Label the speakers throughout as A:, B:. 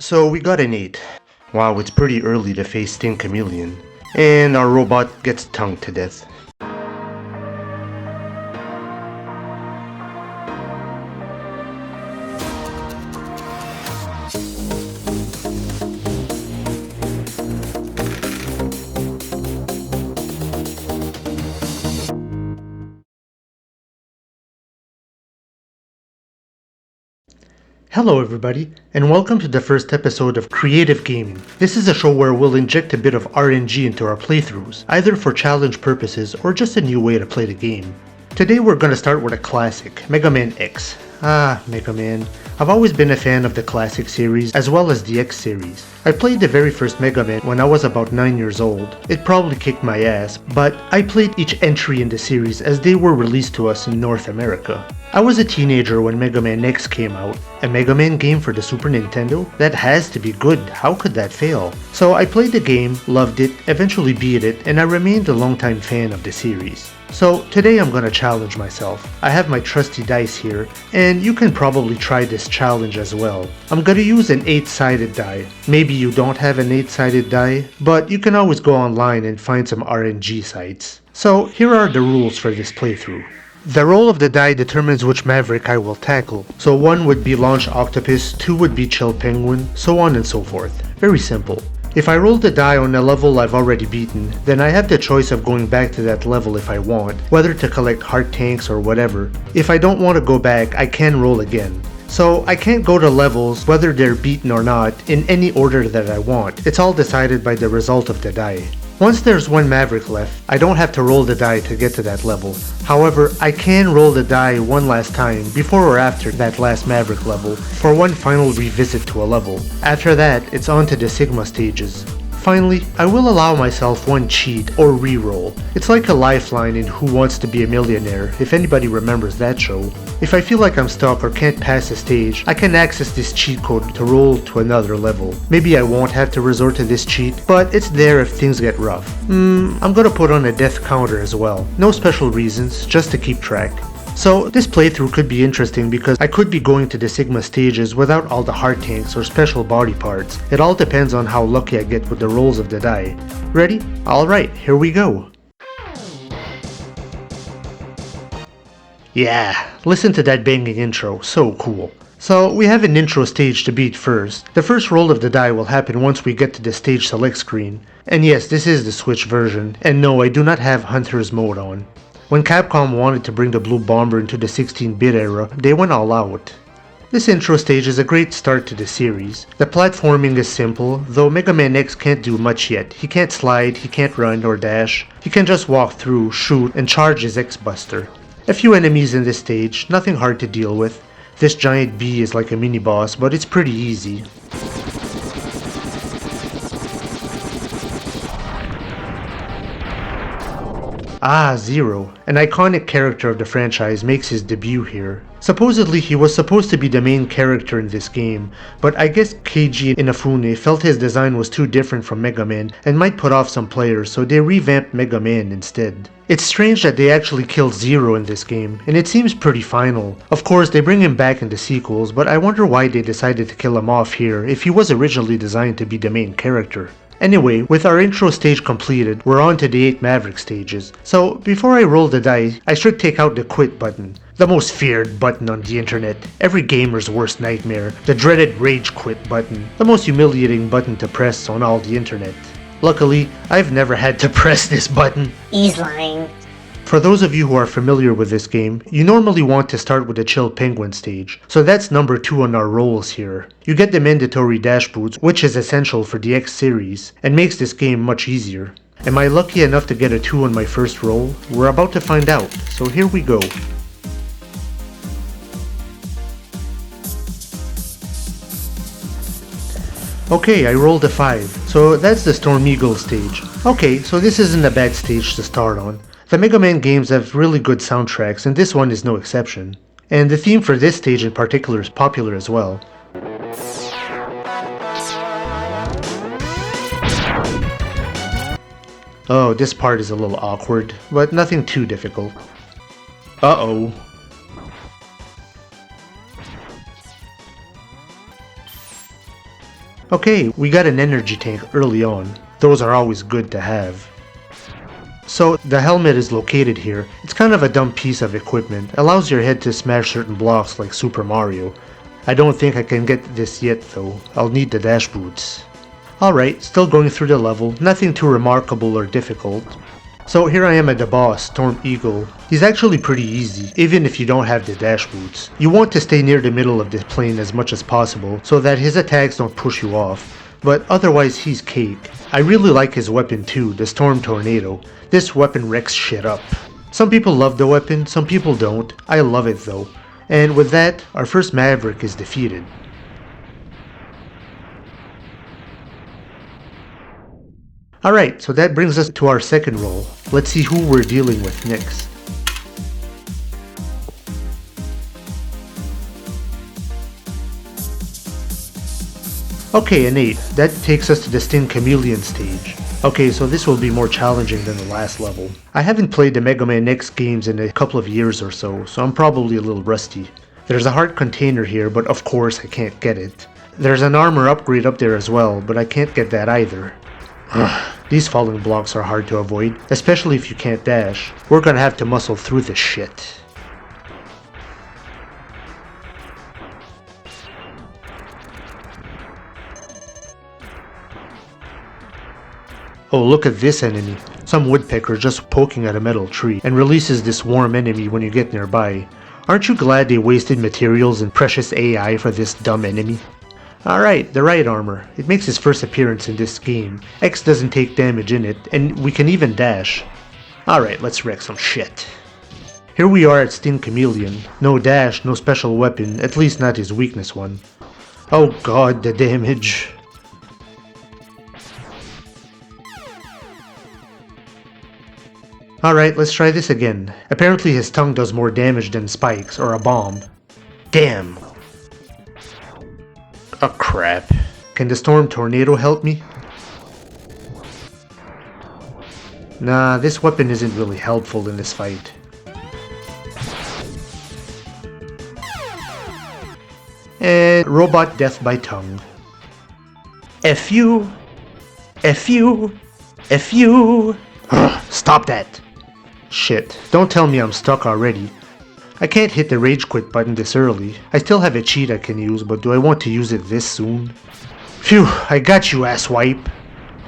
A: So we got an 8. Wow, it's pretty early to face Sting Chameleon. And our robot gets tongued to death. Hello everybody, and welcome to the first episode of Creative Gaming. This is a show where we'll inject a bit of RNG into our playthroughs, either for challenge purposes or just a new way to play the game. Today we're going to start with a classic, Megaman X. Mega Man. I've always been a fan of the classic series as well as the X series. I played the very first Mega Man when I was about 9 years old. It probably kicked my ass, but I played each entry in the series as they were released to us in North America. I was a teenager when Mega Man X came out. A Mega Man game for the Super Nintendo? That has to be good, how could that fail? So I played the game, loved it, eventually beat it, and I remained a longtime fan of the series. So today I'm gonna challenge myself. I have my trusty dice here, and you can probably try this challenge as well. I'm gonna use an 8-sided die. Maybe you don't have an 8-sided die, but you can always go online and find some RNG sites. So here are the rules for this playthrough. The roll of the die determines which maverick I will tackle. So 1 would be launch octopus, 2 would be chill penguin, so on and so forth. Very simple. If I roll the die on a level I've already beaten, then I have the choice of going back to that level if I want, whether to collect heart tanks or whatever. If I don't want to go back, I can roll again. So I can't go to levels, whether they're beaten or not, in any order that I want. It's all decided by the result of the die. Once there's 1 maverick left, I don't have to roll the die to get to that level. However, I can roll the die one last time before or after that last maverick level for one final revisit to a level. After that, it's on to the Sigma stages. Finally, I will allow myself 1 cheat or reroll. It's like a lifeline in Who Wants to Be a Millionaire, if anybody remembers that show. If I feel like I'm stuck or can't pass a stage, I can access this cheat code to roll to another level. Maybe I won't have to resort to this cheat, but it's there if things get rough. I'm gonna put on a death counter as well. No special reasons, just to keep track. So this playthrough could be interesting because I could be going to the Sigma stages without all the heart tanks or special body parts. It all depends on how lucky I get with the rolls of the die. Ready? Alright, here we go. Yeah, listen to that banging intro, so cool. So we have an intro stage to beat first. The first roll of the die will happen once we get to the stage select screen. And yes, this is the Switch version, and no, I do not have Hunter's mode on. When Capcom wanted to bring the Blue Bomber into the 16-bit era, they went all out. This intro stage is a great start to the series. The platforming is simple, though Mega Man X can't do much yet. He can't slide, he can't run or dash. He can just walk through, shoot, and charge his X-Buster. A few enemies in this stage, nothing hard to deal with. This giant bee is like a mini-boss, but it's pretty easy. Zero. An iconic character of the franchise makes his debut here. Supposedly he was supposed to be the main character in this game, but I guess Keiji Inafune felt his design was too different from Mega Man and might put off some players, so they revamped Mega Man instead. It's strange that they actually killed Zero in this game, and it seems pretty final. Of course, they bring him back in the sequels, but I wonder why they decided to kill him off here if he was originally designed to be the main character. Anyway, with our intro stage completed, we're on to the 8 Maverick stages. So, before I roll the die, I should take out the quit button. The most feared button on the internet. Every gamer's worst nightmare. The dreaded rage quit button. The most humiliating button to press on all the internet. Luckily, I've never had to press this button.
B: He's lying.
A: For those of you who are familiar with this game, you normally want to start with the Chill Penguin stage, so that's number 2 on our rolls here. You get the mandatory dash boots, which is essential for the X series, and makes this game much easier. Am I lucky enough to get a 2 on my first roll? We're about to find out, so here we go. Okay, I rolled a 5, so that's the Storm Eagle stage. Okay, so this isn't a bad stage to start on. The Mega Man games have really good soundtracks, and this one is no exception. And the theme for this stage in particular is popular as well. Oh, this part is a little awkward, but nothing too difficult. Uh-oh. Okay, we got an energy tank early on. Those are always good to have. So the helmet is located here. It's kind of a dumb piece of equipment. Allows your head to smash certain blocks like Super Mario. I don't think I can get this yet though. I'll need the dash boots. Alright, still going through the level. Nothing too remarkable or difficult. So here I am at the boss, Storm Eagle. He's actually pretty easy, even if you don't have the dash boots. You want to stay near the middle of the plane as much as possible, so that his attacks don't push you off. But otherwise he's cake. I really like his weapon too, the Storm Tornado. This weapon wrecks shit up. Some people love the weapon, some people don't. I love it though. And with that, our first Maverick is defeated. Alright, so that brings us to our second roll. Let's see who we're dealing with next. Okay, an 8. That takes us to the Sting Chameleon stage. Okay, so this will be more challenging than the last level. I haven't played the Megaman X games in a couple of years or so I'm probably a little rusty. There's a heart container here, but of course I can't get it. There's an armor upgrade up there as well, but I can't get that either. These falling blocks are hard to avoid, especially if you can't dash. We're gonna have to muscle through this shit. Oh, look at this enemy. Some woodpecker just poking at a metal tree and releases this warm enemy when you get nearby. Aren't you glad they wasted materials and precious AI for this dumb enemy? Alright, the right armor. It makes his first appearance in this game. X doesn't take damage in it, and we can even dash. Alright, let's wreck some shit. Here we are at Sting Chameleon. No dash, no special weapon, at least not his weakness one. Oh god, the damage. Alright, let's try this again. Apparently his tongue does more damage than spikes or a bomb. Damn. Oh crap. Can the Storm Tornado help me? Nah, this weapon isn't really helpful in this fight. And robot death by tongue. F you. F you. F you. Stop that. Shit, don't tell me I'm stuck already. I can't hit the rage quit button this early. I still have a cheat I can use, but do I want to use it this soon? Phew, I got you, asswipe.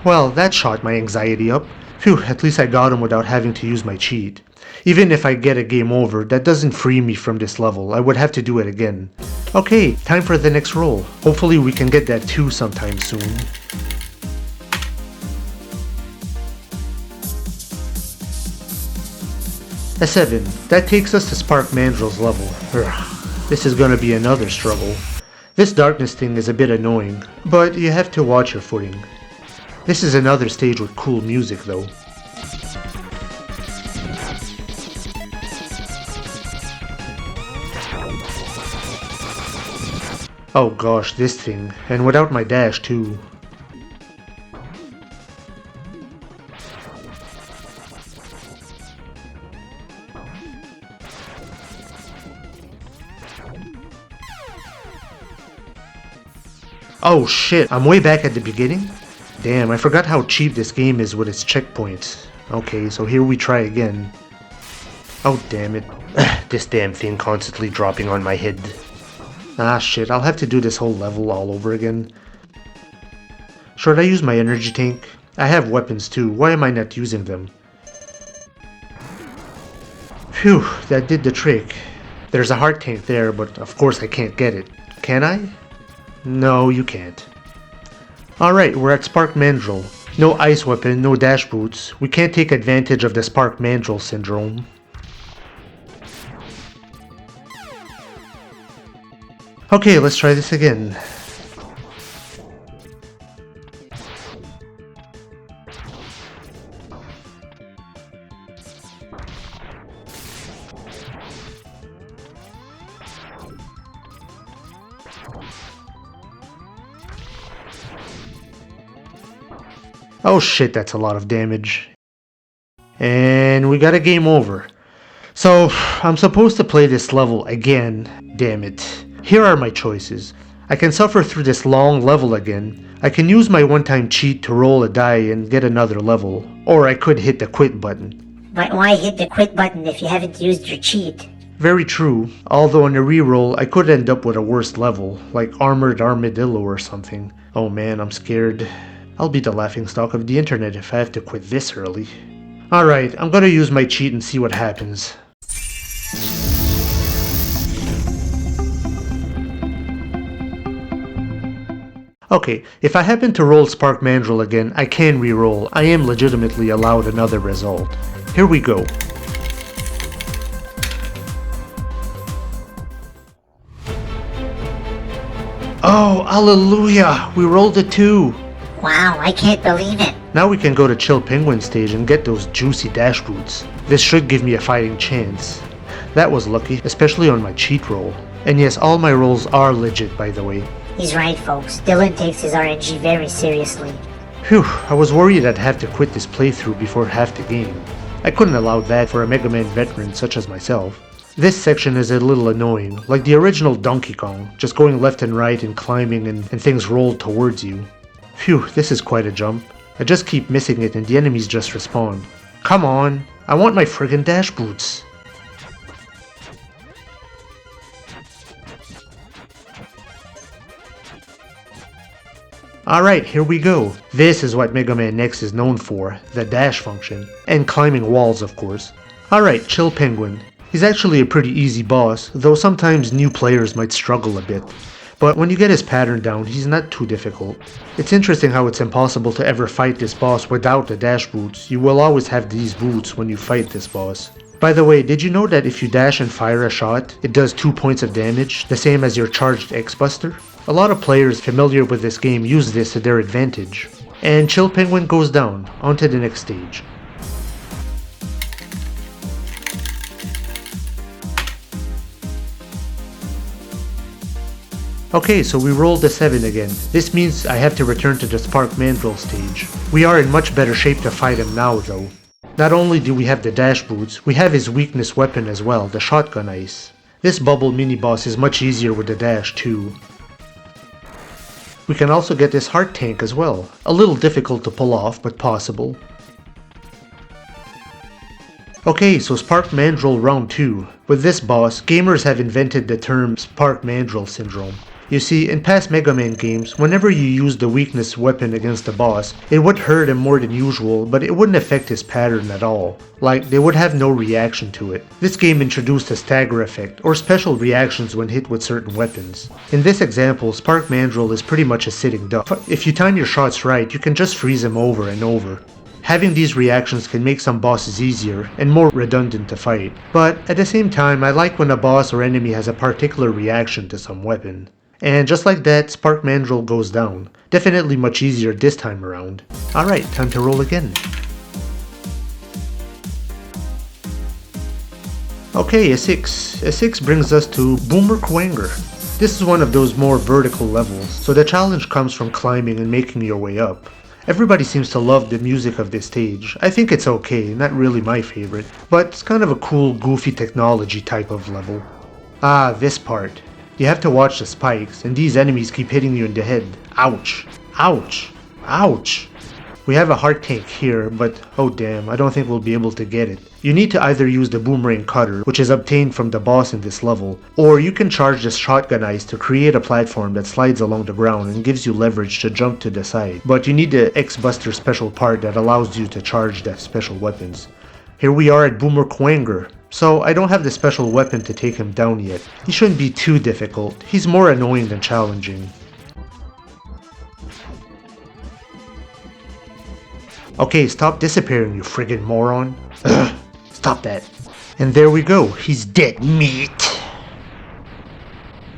A: Well, that shot my anxiety up. Phew, at least I got him without having to use my cheat. Even if I get a game over, that doesn't free me from this level. I would have to do it again. Okay, time for the next roll. Hopefully we can get that 2 sometime soon. A 7. That takes us to Spark Mandrill's level. Ugh, this is gonna be another struggle. This darkness thing is a bit annoying, but you have to watch your footing. This is another stage with cool music though. Oh gosh, this thing, and without my dash too. Oh shit, I'm way back at the beginning? Damn, I forgot how cheap this game is with its checkpoints. Okay, so here we try again. Oh damn it. This damn thing constantly dropping on my head. Ah shit, I'll have to do this whole level all over again. Should I use my energy tank? I have weapons too, why am I not using them? Phew, that did the trick. There's a heart tank there, but of course I can't get it. Can I? No, you can't. Alright, we're at Spark Mandrill. No ice weapon, no dash boots. We can't take advantage of the Spark Mandrill syndrome. Okay, let's try this again. Oh shit, that's a lot of damage. And we got a game over. So, I'm supposed to play this level again. Damn it. Here are my choices. I can suffer through this long level again. I can use my one-time cheat to roll a die and get another level, or I could hit the quit button.
B: But why hit the quit button if you haven't used your cheat?
A: Very true, although on a reroll I could end up with a worse level, like Armored Armadillo or something. Oh man, I'm scared. I'll be the laughingstock of the internet if I have to quit this early. Alright, I'm gonna use my cheat and see what happens. Okay, if I happen to roll Spark Mandrill again, I can reroll. I am legitimately allowed another result. Here we go. Oh, hallelujah! We rolled a 2!
B: Wow, I can't believe it.
A: Now we can go to Chill Penguin stage and get those juicy dash boots. This should give me a fighting chance. That was lucky, especially on my cheat roll. And yes, all my rolls are legit, by the way.
B: He's right, folks. Dylan takes his RNG very seriously.
A: Phew, I was worried I'd have to quit this playthrough before half the game. I couldn't allow that for a Megaman veteran such as myself. This section is a little annoying, like the original Donkey Kong, just going left and right and climbing and things rolled towards you. Phew, this is quite a jump. I just keep missing it and the enemies just respawn. Come on, I want my friggin' dash boots. Alright, here we go. This is what Megaman X is known for, the dash function, and climbing walls of course. Alright, Chill Penguin. He's actually a pretty easy boss, though sometimes new players might struggle a bit. But when you get his pattern down, he's not too difficult. It's interesting how it's impossible to ever fight this boss without the dash boots. You will always have these boots when you fight this boss. By the way, did you know that if you dash and fire a shot, it does 2 points of damage, the same as your charged X-Buster? A lot of players familiar with this game use this to their advantage. And Chill Penguin goes down, onto the next stage. Okay, so we rolled a 7 again. This means I have to return to the Spark Mandrill stage. We are in much better shape to fight him now though. Not only do we have the dash boots, we have his weakness weapon as well, the shotgun ice. This bubble mini-boss is much easier with the dash too. We can also get this heart tank as well. A little difficult to pull off, but possible. Okay, so Spark Mandrill round 2. With this boss, gamers have invented the term Spark Mandrill syndrome. You see, in past Mega Man games, whenever you used the weakness weapon against the boss, it would hurt him more than usual, but it wouldn't affect his pattern at all. Like, they would have no reaction to it. This game introduced a stagger effect, or special reactions when hit with certain weapons. In this example, Spark Mandrill is pretty much a sitting duck. If you time your shots right, you can just freeze him over and over. Having these reactions can make some bosses easier and more redundant to fight, but at the same time I like when a boss or enemy has a particular reaction to some weapon. And just like that, Spark Mandrill goes down. Definitely much easier this time around. Alright, time to roll again. Okay, a 6. A 6 brings us to Boomer Quanger. This is one of those more vertical levels, so the challenge comes from climbing and making your way up. Everybody seems to love the music of this stage. I think it's okay, not really my favorite, but it's kind of a cool, goofy technology type of level. Ah, this part. You have to watch the spikes, and these enemies keep hitting you in the head. Ouch. Ouch. Ouch. We have a heart tank here, but oh damn, I don't think we'll be able to get it. You need to either use the boomerang cutter, which is obtained from the boss in this level, or you can charge this shotgun ice to create a platform that slides along the ground and gives you leverage to jump to the side. But you need the X-Buster special part that allows you to charge the special weapons. Here we are at Boomer Quanger. So I don't have the special weapon to take him down yet. He shouldn't be too difficult. He's more annoying than challenging. Okay, stop disappearing, you friggin' moron. Ugh, stop that. And there we go, he's dead meat.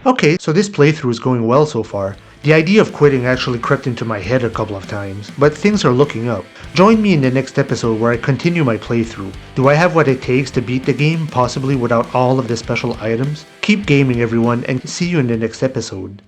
A: Okay, so this playthrough is going well so far. The idea of quitting actually crept into my head a couple of times, but things are looking up. Join me in the next episode where I continue my playthrough. Do I have what it takes to beat the game, possibly without all of the special items? Keep gaming everyone, and see you in the next episode.